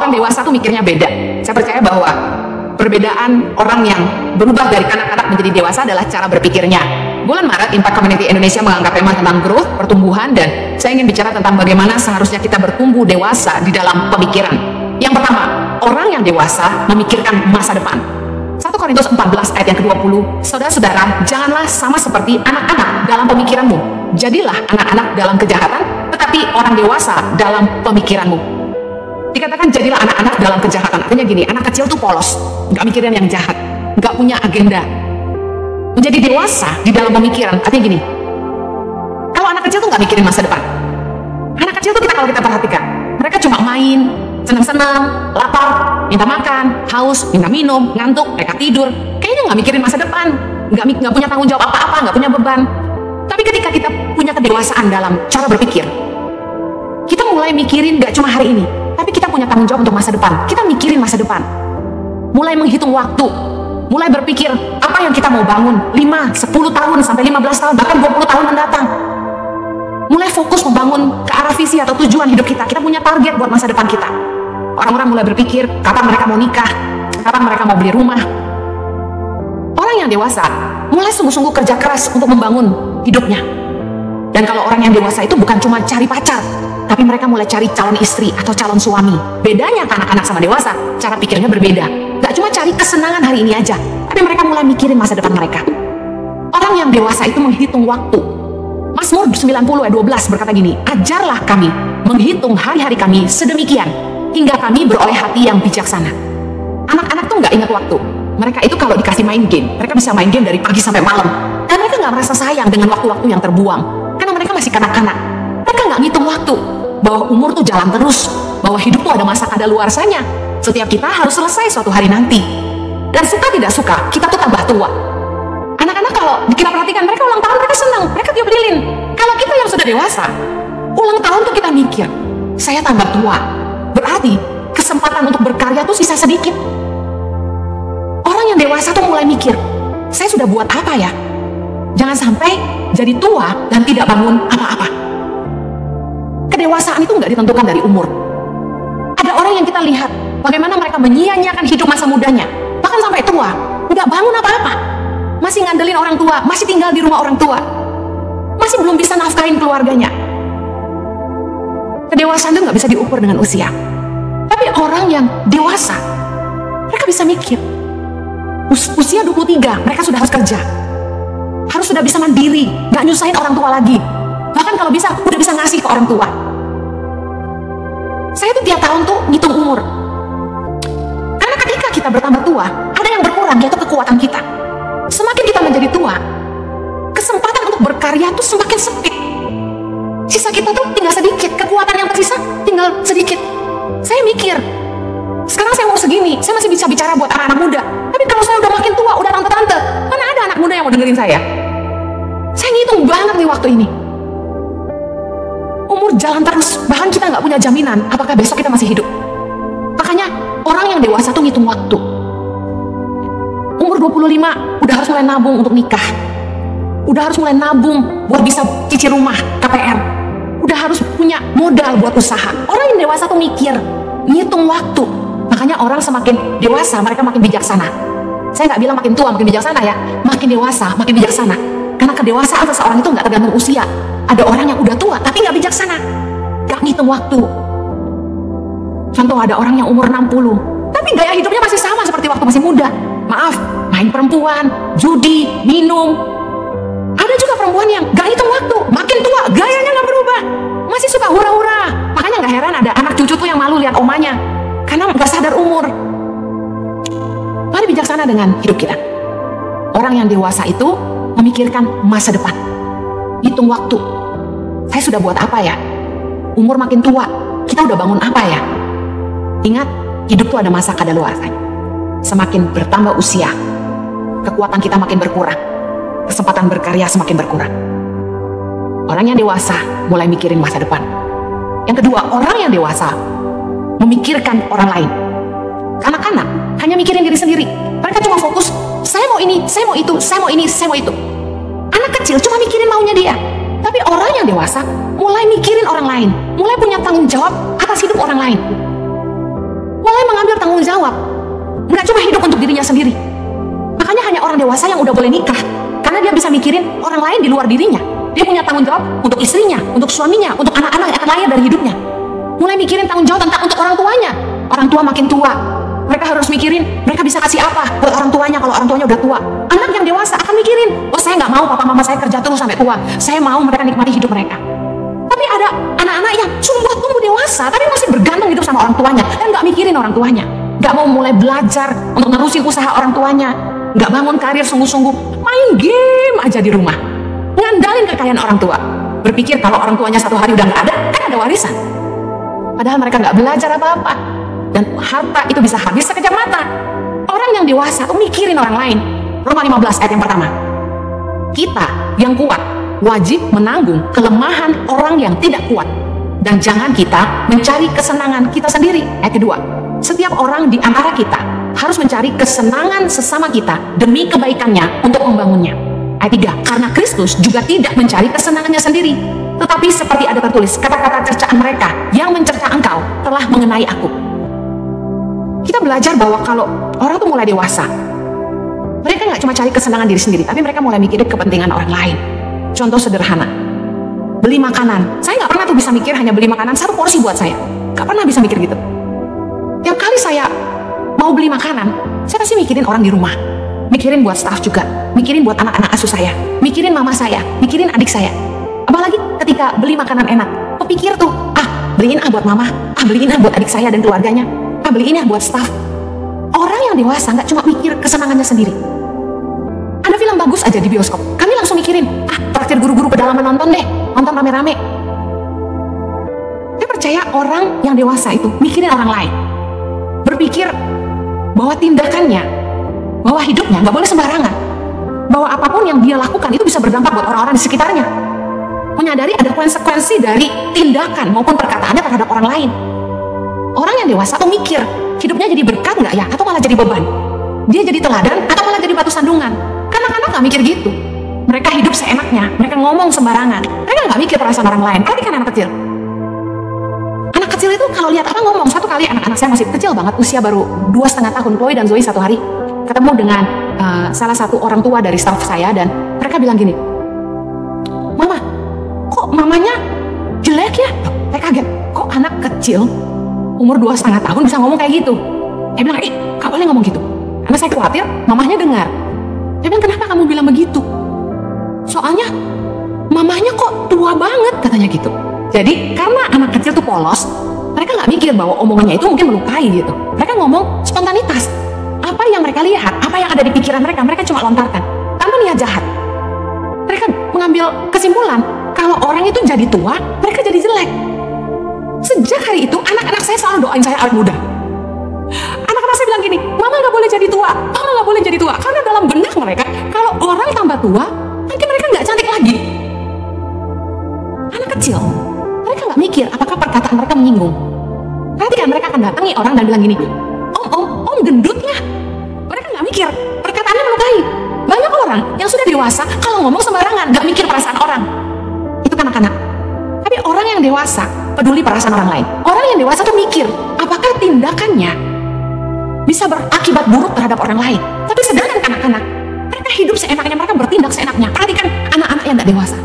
Orang dewasa tuh mikirnya beda. Saya percaya bahwa perbedaan orang yang berubah dari kanak-kanak menjadi dewasa adalah cara berpikirnya. Bulan Maret, Impact Community Indonesia mengangkat tema tentang growth, pertumbuhan, dan saya ingin bicara tentang bagaimana seharusnya kita bertumbuh dewasa di dalam pemikiran. Yang pertama, orang yang dewasa memikirkan masa depan. 1 Korintus 14 ayat yang ke-20, saudara-saudara, janganlah sama seperti anak-anak dalam pemikiranmu. Jadilah anak-anak dalam kejahatan, tetapi orang dewasa dalam pemikiranmu. Dikatakan jadilah anak-anak dalam kejahatan, artinya gini, anak kecil tuh polos, nggak mikirin yang jahat, nggak punya agenda. Menjadi dewasa di dalam pemikiran, artinya gini, kalau anak kecil tuh nggak mikirin masa depan. Anak kecil tuh kalau kita perhatikan, mereka cuma main, senang-senang, lapar, minta makan, haus, minta minum, ngantuk, mereka tidur. Kayaknya nggak mikirin masa depan, nggak punya tanggung jawab apa-apa, nggak punya beban. Tapi ketika kita punya kedewasaan dalam cara berpikir, kita mulai mikirin nggak cuma hari ini, tapi kita punya tanggung jawab untuk masa depan. Kita mikirin masa depan, mulai menghitung waktu, mulai berpikir apa yang kita mau bangun 5, 10 tahun, sampai 15 tahun, bahkan 20 tahun mendatang. Mulai fokus membangun ke arah visi atau tujuan hidup kita. Kita punya target buat masa depan kita. Orang-orang mulai berpikir kapan mereka mau nikah, kapan mereka mau beli rumah. Orang yang dewasa mulai sungguh-sungguh kerja keras untuk membangun hidupnya. Dan kalau orang yang dewasa itu bukan cuma cari pacar, tapi mereka mulai cari calon istri atau calon suami. Bedanya anak-anak sama dewasa, cara pikirnya berbeda. Gak cuma cari kesenangan hari ini aja, tapi mereka mulai mikirin masa depan mereka. Orang yang dewasa itu menghitung waktu. Mazmur 90 ayat 12 berkata gini, ajarlah kami menghitung hari-hari kami sedemikian, hingga kami beroleh hati yang bijaksana. Anak-anak tuh gak ingat waktu. Mereka itu kalau dikasih main game, mereka bisa main game dari pagi sampai malam. Dan mereka gak merasa sayang dengan waktu-waktu yang terbuang, karena mereka masih kanak-kanak. Mereka gak ngitung waktu, bahwa umur tuh jalan terus, bahwa hidup tuh ada masa kadaluarsanya. Setiap kita harus selesai suatu hari nanti. Dan suka tidak suka, kita tuh tambah tua. Anak-anak kalau kita perhatikan, mereka ulang tahun, mereka senang, mereka tiup lilin. Kalau kita yang sudah dewasa, ulang tahun tuh kita mikir, saya tambah tua, berarti kesempatan untuk berkarya tuh sisa sedikit. Orang yang dewasa tuh mulai mikir, saya sudah buat apa ya? Jangan sampai jadi tua dan tidak bangun apa-apa. Kedewasaan itu nggak ditentukan dari umur. Ada orang yang kita lihat bagaimana mereka menyia-nyiakan hidup masa mudanya, bahkan sampai tua, nggak bangun apa-apa, masih ngandelin orang tua, masih tinggal di rumah orang tua, masih belum bisa nafkahin keluarganya. Kedewasaan itu nggak bisa diukur dengan usia. Tapi orang yang dewasa, mereka bisa mikir, usia 23, mereka sudah harus kerja, harus sudah bisa mandiri, nggak nyusahin orang tua lagi, bahkan kalau bisa udah bisa ngasih ke orang tua. Saya tuh tiap tahun tuh ngitung umur, karena ketika kita bertambah tua, ada yang berkurang, yaitu kekuatan kita. Semakin kita menjadi tua, kesempatan untuk berkarya tuh semakin sempit. Sisa kita tuh tinggal sedikit, kekuatan yang tersisa tinggal sedikit. Saya mikir, sekarang saya umur segini, saya masih bisa bicara buat anak-anak muda. Tapi kalau saya udah makin tua, udah tante-tante, mana ada anak muda yang mau dengerin saya? Saya ngitung banget nih waktu ini. Umur jalan terus, bahkan kita nggak punya jaminan apakah besok kita masih hidup. Makanya orang yang dewasa tuh ngitung waktu. Umur 25 udah harus mulai nabung untuk nikah, udah harus mulai nabung buat bisa cicil rumah, KPR, udah harus punya modal buat usaha. Orang yang dewasa tuh mikir, ngitung waktu. Makanya orang semakin dewasa mereka makin bijaksana. Saya nggak bilang makin tua makin bijaksana ya, makin dewasa makin bijaksana. Karena kedewasaan seseorang itu nggak tergantung usia. Ada orang yang udah tua tapi nggak bijaksana, nggak ngitung waktu. Contoh, ada orang yang umur 60 tapi gaya hidupnya masih sama seperti waktu masih muda. Maaf, main perempuan, judi, minum. Ada juga perempuan yang gak hitung waktu, makin tua gayanya gak berubah, masih suka hura-hura. Makanya gak heran ada anak cucu tuh yang malu lihat omanya, karena gak sadar umur. Mari bijaksana dengan hidup kita. Orang yang dewasa itu memikirkan masa depan, hitung waktu. Saya sudah buat apa ya? Umur makin tua, kita udah bangun apa ya? Ingat, hidup tuh ada masa kadaluarsanya. Semakin bertambah usia, kekuatan kita makin berkurang, kesempatan berkarya semakin berkurang. Orang yang dewasa mulai mikirin masa depan. Yang kedua, orang yang dewasa memikirkan orang lain. Anak-anak hanya mikirin diri sendiri. Mereka cuma fokus, saya mau ini, saya mau itu, saya mau ini, saya mau itu. Anak kecil cuma mikirin maunya dia. Tapi orang yang dewasa mulai mikirin orang lain, mulai punya tanggung jawab atas hidup orang lain. jawab. Nggak cuma hidup untuk dirinya sendiri. Makanya hanya orang dewasa yang udah boleh nikah, karena dia bisa mikirin orang lain di luar dirinya. Dia punya tanggung jawab untuk istrinya, untuk suaminya, untuk anak-anak yang akan lahir dari hidupnya. Mulai mikirin tanggung jawab untuk orang tuanya. Orang tua makin tua, mereka harus mikirin mereka bisa kasih apa buat orang tuanya kalau orang tuanya udah tua. Anak yang dewasa akan mikirin, oh saya nggak mau papa mama saya kerja terus sampai tua, saya mau mereka nikmati hidup mereka. Tapi ada anak-anak yang sudah tumbuh dewasa tapi masih bergantung hidup sama orang tuanya dan nggak mikirin orang tuanya, nggak mau mulai belajar untuk nerusin usaha orang tuanya, nggak bangun karir sungguh-sungguh, main game aja di rumah, ngandalin kekayaan orang tua, berpikir kalau orang tuanya satu hari udah nggak ada, kan ada warisan. Padahal mereka nggak belajar apa-apa, dan harta itu bisa habis sekejap mata. Orang yang dewasa tuh mikirin orang lain. Roma 15 ayat yang pertama. Kita yang kuat wajib menanggung kelemahan orang yang tidak kuat, dan jangan kita mencari kesenangan kita sendiri. Ayat kedua. Setiap orang di antara kita harus mencari kesenangan sesama kita demi kebaikannya untuk membangunnya. Ayat 3. Karena Kristus juga tidak mencari kesenangannya sendiri, tetapi seperti ada tertulis, kata-kata cercaan mereka yang mencerca engkau telah mengenai aku. Kita belajar bahwa kalau orang tuh mulai dewasa, mereka nggak cuma cari kesenangan diri sendiri, tapi mereka mulai mikirin kepentingan orang lain. Contoh sederhana, beli makanan. Saya nggak pernah tuh bisa mikir hanya beli makanan satu porsi buat saya. Nggak pernah bisa mikir gitu. Tiap kali saya mau beli makanan, saya pasti mikirin orang di rumah, mikirin buat staff juga, mikirin buat anak-anak asuh saya, mikirin mama saya, mikirin adik saya. Apalagi ketika beli makanan enak, kepikir tuh, beliin buat mama, beliin buat adik saya dan keluarganya, beliin buat staff. Orang yang dewasa nggak cuma mikir kesenangannya sendiri. Ada film bagus aja di bioskop, kami langsung mikirin, traktir guru-guru pedalaman nonton deh, nonton rame-rame. Saya percaya orang yang dewasa itu mikirin orang lain, berpikir bahwa tindakannya, bahwa hidupnya nggak boleh sembarangan, bahwa apapun yang dia lakukan itu bisa berdampak buat orang-orang di sekitarnya. Menyadari ada konsekuensi dari tindakan maupun perkataannya terhadap orang lain. Orang yang dewasa tuh mikir, hidupnya jadi berkat nggak ya, atau malah jadi beban? Dia jadi teladan, atau malah jadi batu sandungan? Anak-anak nggak mikir gitu. Mereka hidup seenaknya, mereka ngomong sembarangan, mereka nggak mikir perasaan orang lain. Perhatikan anak kecil. Anak kecil itu kalau lihat apa ngomong. Satu kali anak-anak saya masih kecil banget, usia baru 2,5 tahun, Chloe dan Zoe, satu hari ketemu dengan salah satu orang tua dari staff saya, dan mereka bilang gini, Mama, kok mamanya jelek ya? Saya kaget, kok anak kecil umur 2,5 tahun bisa ngomong kayak gitu? Saya bilang, gak boleh ngomong gitu, karena saya khawatir mamahnya dengar. Saya bilang, kenapa kamu bilang begitu? Soalnya mamahnya kok tua banget, katanya gitu. Jadi karena anak kecil tuh polos, mereka gak mikir bahwa omongannya itu mungkin melukai gitu. Mereka ngomong spontanitas. Apa yang mereka lihat, apa yang ada di pikiran mereka, mereka cuma lontarkan tanpa niat jahat. Mereka mengambil kesimpulan kalau orang itu jadi tua, mereka jadi jelek. Sejak hari itu, anak-anak saya selalu doain saya awet muda. Anak-anak saya bilang gini, Mama gak boleh jadi tua, Mama gak boleh jadi tua. Karena dalam benak mereka, kalau orang tambah tua, mungkin mereka gak cantik lagi. Anak kecil, mereka gak mikir apakah perkataan mereka menyinggung. Perhatikan, mereka akan datangi orang dan bilang gini, Om gendut ya. Mereka gak mikir, perkataannya melukai. Banyak orang yang sudah dewasa, kalau ngomong sembarangan, gak mikir perasaan orang. Itu kanak-kanak. Tapi orang yang dewasa peduli perasaan orang lain. Orang yang dewasa tuh mikir, apakah tindakannya bisa berakibat buruk terhadap orang lain. Tapi sedangkan anak-anak, mereka hidup seenaknya, mereka bertindak seenaknya. Perhatikan anak-anak yang gak dewasa.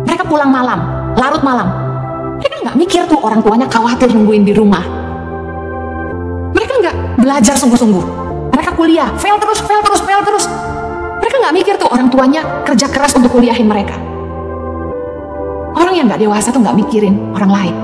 Mereka pulang malam, larut malam. Mereka gak mikir tuh orang tuanya khawatir nungguin di rumah. Mereka gak belajar sungguh-sungguh. Mereka kuliah, fail terus. Mereka gak mikir tuh orang tuanya kerja keras untuk kuliahin mereka. Orang yang gak dewasa tuh gak mikirin orang lain.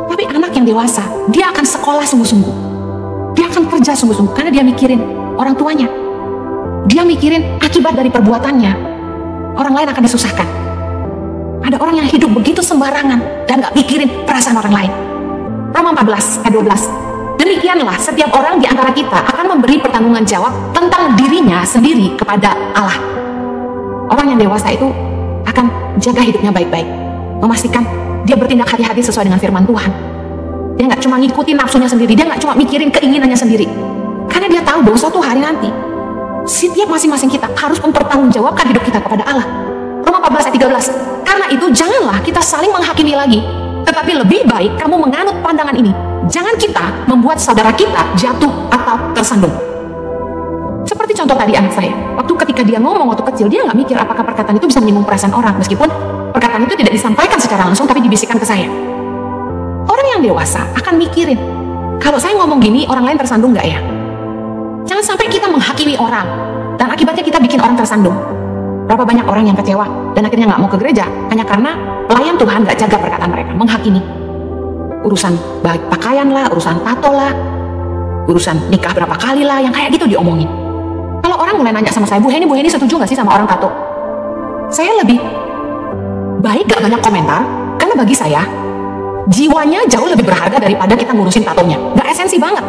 Tapi anak yang dewasa, dia akan sekolah sungguh-sungguh. Dia akan kerja sungguh-sungguh karena dia mikirin orang tuanya. Dia mikirin akibat dari perbuatannya. Orang lain akan disusahkan. Ada orang yang hidup begitu sembarangan dan gak mikirin perasaan orang lain. Roma 14 ayat 12. Demikianlah setiap orang di antara kita akan memberi pertanggungan jawab tentang dirinya sendiri kepada Allah. Orang yang dewasa itu akan jaga hidupnya baik-baik, memastikan dia bertindak hati-hati sesuai dengan firman Tuhan. Dia nggak cuma ngikutin nafsunya sendiri, dia nggak cuma mikirin keinginannya sendiri, karena dia tahu bahwa suatu hari nanti setiap masing-masing kita harus mempertanggungjawabkan hidup kita kepada Allah. Roma 14 ayat 13. Karena itu janganlah kita saling menghakimi lagi, tetapi lebih baik kamu menganut pandangan ini. jangan kita membuat saudara kita jatuh atau tersandung. Seperti contoh tadi anak saya, waktu ketika dia ngomong waktu kecil, dia nggak mikir apakah perkataan itu bisa menyinggung perasaan orang, meskipun perkataan itu tidak disampaikan secara langsung, tapi dibisikkan ke saya. Orang yang dewasa akan mikirin, kalau saya ngomong gini, orang lain tersandung nggak ya? Jangan sampai kita menghakimi orang, dan akibatnya kita bikin orang tersandung. Berapa banyak orang yang kecewa, dan akhirnya nggak mau ke gereja, hanya karena pelayan Tuhan nggak jaga perkataan mereka, menghakimi. Urusan baik pakaian lah, urusan tato lah, urusan nikah berapa kali lah, yang kayak gitu diomongin. Kalau orang mulai nanya sama saya, Bu Heni setuju nggak sih sama orang tato? Saya lebih baik gak banyak komentar, karena bagi saya, jiwanya jauh lebih berharga daripada kita ngurusin tatonya. Gak esensi banget.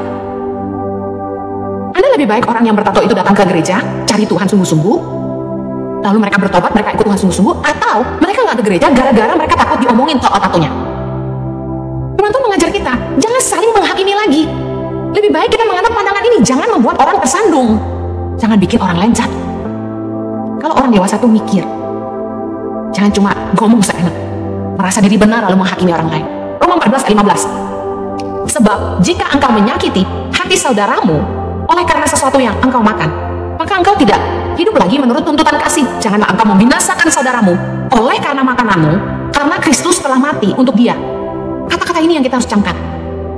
Anda lebih baik orang yang bertato itu datang ke gereja, cari Tuhan sungguh-sungguh, lalu mereka bertobat, mereka ikut Tuhan sungguh-sungguh, atau mereka gak ke gereja gara-gara mereka takut diomongin soal tatonya. Teman-teman mengajar kita, jangan saling menghakimi lagi. Lebih baik kita menganggap pandangan ini, jangan membuat orang tersandung. Jangan bikin orang lain jatuh. Kalau orang dewasa tuh mikir, jangan cuma ngomong seenak, merasa diri benar lalu menghakimi orang lain. Roma 14:15. Sebab jika engkau menyakiti hati saudaramu oleh karena sesuatu yang engkau makan, maka engkau tidak hidup lagi menurut tuntutan kasih. Janganlah engkau membinasakan saudaramu oleh karena makananmu, karena Kristus telah mati untuk dia. Kata-kata ini yang kita harus camkan.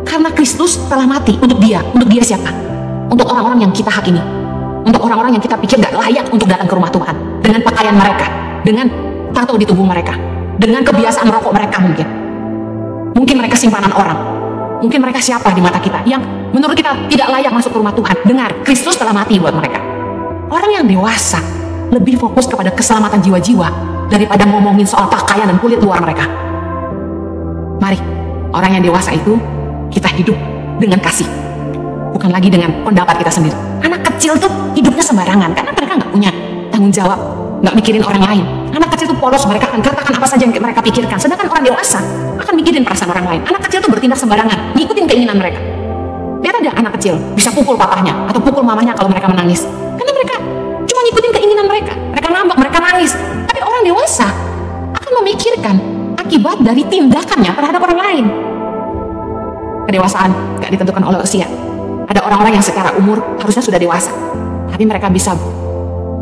Karena Kristus telah mati untuk dia. Untuk dia siapa? Untuk orang-orang yang kita hakimi, untuk orang-orang yang kita pikir gak layak untuk datang ke rumah Tuhan, dengan pakaian mereka, dengan tato di tubuh mereka, dengan kebiasaan merokok mereka mungkin. Mungkin mereka simpanan orang, mungkin mereka siapa di mata kita yang menurut kita tidak layak masuk ke rumah Tuhan. Dengar, Kristus telah mati buat mereka. Orang yang dewasa lebih fokus kepada keselamatan jiwa-jiwa daripada ngomongin soal pakaian dan kulit luar mereka. Mari, orang yang dewasa itu kita hidup dengan kasih, bukan lagi dengan pendapat kita sendiri. Anak kecil tuh hidupnya sembarangan karena mereka nggak punya tanggung jawab, nggak mikirin orang lain. Anak kecil tuh polos, mereka akan katakan apa saja yang mereka pikirkan. Sedangkan orang dewasa akan mikirin perasaan orang lain. Anak kecil tuh bertindak sembarangan, ngikutin keinginan mereka. Lihat ada anak kecil bisa pukul papahnya atau pukul mamanya kalau mereka menangis, karena mereka cuma ngikutin keinginan mereka. Mereka ngambek, mereka nangis. Tapi orang dewasa akan memikirkan akibat dari tindakannya terhadap orang lain. Kedewasaan nggak ditentukan oleh usia. Ada orang-orang yang secara umur harusnya sudah dewasa, tapi mereka bisa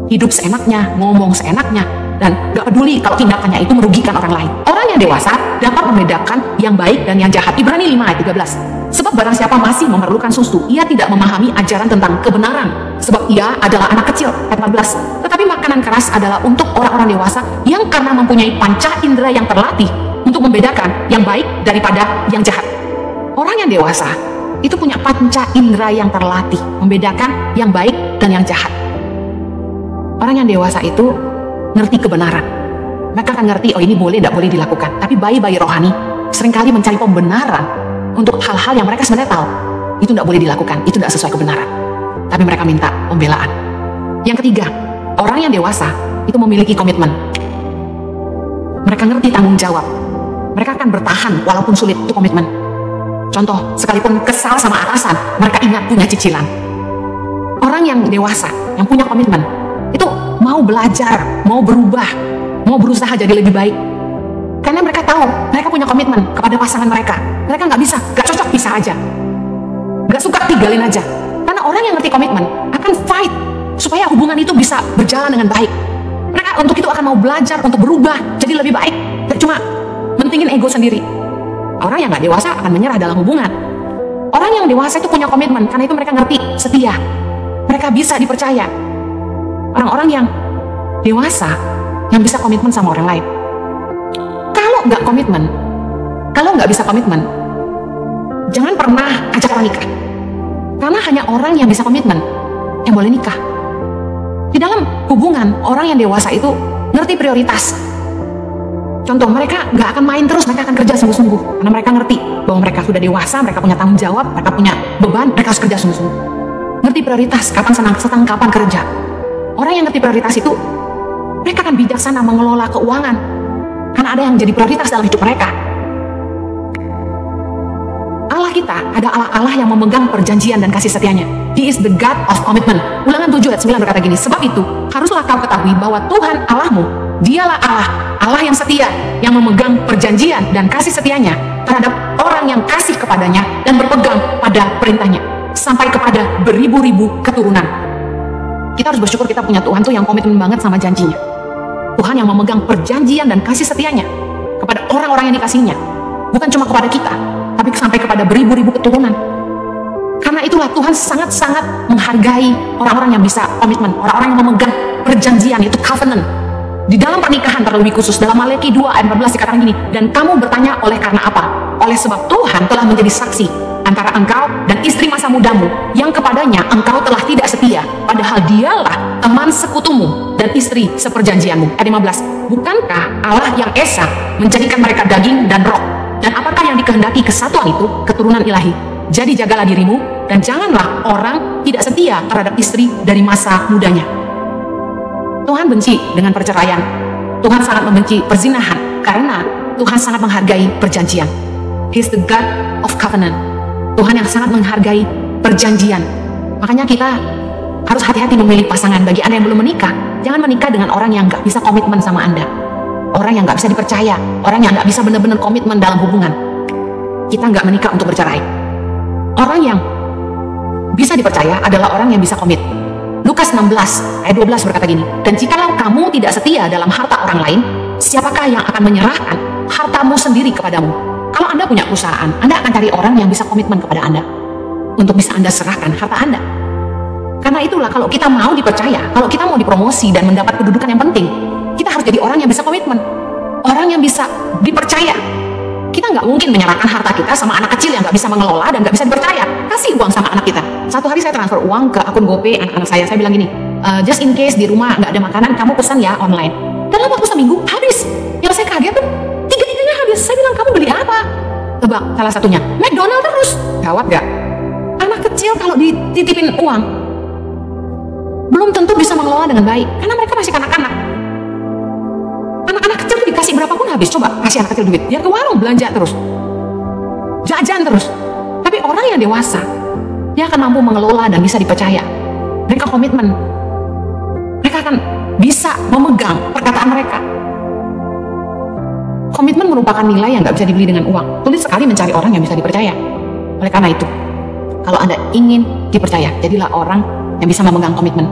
hidup seenaknya, ngomong seenaknya, dan gak peduli kalau tindakannya itu merugikan orang lain. Orang yang dewasa dapat membedakan yang baik dan yang jahat. Ibrani 5:13. Sebab barang siapa masih memerlukan susu, ia tidak memahami ajaran tentang kebenaran, sebab ia adalah anak kecil. Ayat 14. Tetapi makanan keras adalah untuk orang-orang dewasa yang karena mempunyai panca indera yang terlatih untuk membedakan yang baik daripada yang jahat. Orang yang dewasa itu punya panca indera yang terlatih, membedakan yang baik dan yang jahat. Orang yang dewasa itu ngerti kebenaran. Mereka akan ngerti, oh ini boleh, tidak boleh dilakukan. Tapi bayi-bayi rohani seringkali mencari pembenaran untuk hal-hal yang mereka sebenarnya tahu itu tidak boleh dilakukan, itu tidak sesuai kebenaran. Tapi mereka minta pembelaan. Yang ketiga, orang yang dewasa itu memiliki komitmen. Mereka ngerti tanggung jawab. Mereka akan bertahan walaupun sulit, itu komitmen. Contoh, sekalipun kesal sama atasan, mereka ingat punya cicilan. Orang yang dewasa, yang punya komitmen, itu mau belajar, mau berubah, mau berusaha jadi lebih baik. Karena mereka tahu, mereka punya komitmen kepada pasangan mereka. Mereka nggak bisa, nggak cocok, pisah aja. Nggak suka, tinggalin aja. Karena orang yang ngerti komitmen akan fight supaya hubungan itu bisa berjalan dengan baik. Mereka untuk itu akan mau belajar, untuk berubah, jadi lebih baik. Gak cuma mentingin ego sendiri. Orang yang nggak dewasa akan menyerah dalam hubungan. Orang yang dewasa itu punya komitmen, karena itu mereka ngerti setia. Mereka bisa dipercaya. Orang-orang yang dewasa yang bisa komitmen sama orang lain. Kalau nggak komitmen, kalau nggak bisa komitmen, jangan pernah ajak orang nikah. Karena hanya orang yang bisa komitmen yang boleh nikah. Di dalam hubungan, orang yang dewasa itu ngerti prioritas. Contoh, mereka nggak akan main terus, mereka akan kerja sungguh-sungguh. Karena mereka ngerti bahwa mereka sudah dewasa, mereka punya tanggung jawab, mereka punya beban, mereka harus kerja sungguh-sungguh. Ngerti prioritas, kapan senang, kapan kerja. Orang yang ngerti prioritas itu, mereka akan bijaksana mengelola keuangan. Karena ada yang jadi prioritas dalam hidup mereka. Allah kita ada Allah yang memegang perjanjian dan kasih setianya. He is the God of commitment. Ulangan 7 ayat 9 berkata gini, sebab itu haruslah kau ketahui bahwa Tuhan Allahmu, dialah Allah, Allah yang setia, yang memegang perjanjian dan kasih setianya terhadap orang yang kasih kepadanya dan berpegang pada perintahnya sampai kepada beribu-ribu keturunan. Kita harus bersyukur kita punya Tuhan tuh yang komitmen banget sama janjinya. Tuhan yang memegang perjanjian dan kasih setianya kepada orang-orang yang dikasihinya. Bukan cuma kepada kita, tapi sampai kepada beribu-ribu keturunan. Karena itulah Tuhan sangat-sangat menghargai orang-orang yang bisa komitmen, orang-orang yang memegang perjanjian, itu covenant. Di dalam pernikahan terlebih khusus, dalam Maleakhi 2 ayat 14 dikatakan gini, dan kamu bertanya oleh karena apa? Oleh sebab Tuhan telah menjadi saksi antara engkau dan istri masa mudamu yang kepadanya engkau telah tidak setia, padahal dialah teman sekutumu dan istri seperjanjianmu. Ayat 15, bukankah Allah yang esa menjadikan mereka daging dan roh, dan apakah yang dikehendaki kesatuan itu? Keturunan ilahi. Jadi jagalah dirimu dan janganlah orang tidak setia terhadap istri dari masa mudanya. Tuhan benci dengan perceraian. Tuhan sangat membenci perzinahan karena Tuhan sangat menghargai perjanjian. He's the God of covenant. Tuhan yang sangat menghargai perjanjian. Makanya kita harus hati-hati memilih pasangan. Bagi Anda yang belum menikah, jangan menikah dengan orang yang gak bisa komitmen sama Anda. Orang yang gak bisa dipercaya, orang yang gak bisa benar-benar komitmen dalam hubungan. Kita gak menikah untuk bercerai. Orang yang bisa dipercaya adalah orang yang bisa komit. Lukas 16 ayat 12 berkata gini, dan jikalau kamu tidak setia dalam harta orang lain, siapakah yang akan menyerahkan hartamu sendiri kepadamu? Kalau Anda punya perusahaan, Anda akan cari orang yang bisa komitmen kepada Anda untuk bisa Anda serahkan harta Anda. Karena itulah kalau kita mau dipercaya, kalau kita mau dipromosi dan mendapat kedudukan yang penting, kita harus jadi orang yang bisa komitmen, orang yang bisa dipercaya. Kita nggak mungkin menyerahkan harta kita sama anak kecil yang nggak bisa mengelola dan nggak bisa dipercaya. Kasih uang sama anak kita. Satu hari saya transfer uang ke akun GoPay anak-anak saya bilang gini, just in case di rumah nggak ada makanan, kamu pesan ya online. Dalam waktu seminggu habis. Yang saya kaget tuh, tiga-tiganya habis. Saya bilang, kamu beli apa? Tebak, salah satunya McDonald terus. Gawat gak? Anak kecil kalau dititipin uang belum tentu bisa mengelola dengan baik, karena mereka masih kanak-kanak. Anak-anak kecil tuh dikasih berapapun habis. Coba kasih anak kecil duit, dia ke warung belanja terus, jajan terus. Tapi orang yang dewasa, dia akan mampu mengelola dan bisa dipercaya. Mereka komitmen, mereka akan bisa memegang perkataan mereka. Komitmen merupakan nilai yang gak bisa dibeli dengan uang. Sulit sekali mencari orang yang bisa dipercaya. Oleh karena itu, kalau Anda ingin dipercaya, jadilah orang yang bisa memegang komitmen.